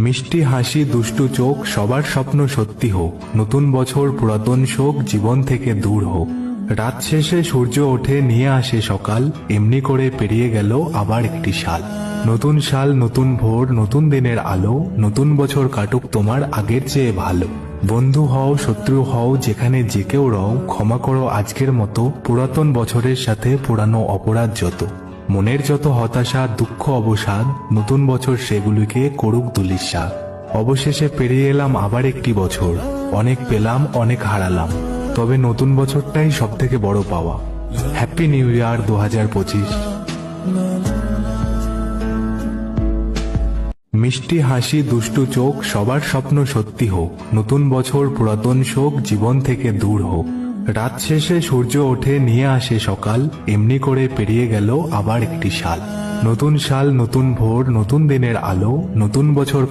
মিষ্টি হাসি দুষ্টু চোখ সবার স্বপ্ন সত্যি হোক, নতুন বছর পুরাতন শোক জীবন থেকে দূর হোক। রাত শেষে সূর্য ওঠে নিয়ে আসে সকাল, এমনি করে পেরিয়ে গেল আবার একটি সাল। নতুন সাল, নতুন ভোর, নতুন দিনের আলো, নতুন বছর কাটুক তোমার আগের চেয়ে ভালো। বন্ধু হও শত্রু হও যেখানে যে কেউ রও, ক্ষমা করো আজকের মতো পুরাতন বছরের সাথে পুরানো অপরাধ যত। মনের যত হতাশা দুঃখ অবসাদ, নতুন বছর সেগুলিকে করুক ধূলিসাৎ। অবশেষে পেরিয়ে এলাম আবার একটি বছর, অনেক পেলাম অনেক হারালাম, তবে নতুন বছরটাই সব থেকে বড় পাওয়া। Happy new year 2025। মিষ্টি হাসি দুষ্টু চোখ সবার স্বপ্ন সত্যি হোক, নতুন বছর পুরাতন শোক জীবন থেকে দূর হোক। রাত শেষে সূর্য ওঠে নিয়ে আসে সকাল, এমনি করে পেরিয়ে গেল আবার একটি সাল। নতুন সাল, নতুন ভোর, নতুন দিনের আলো, নতুন বছর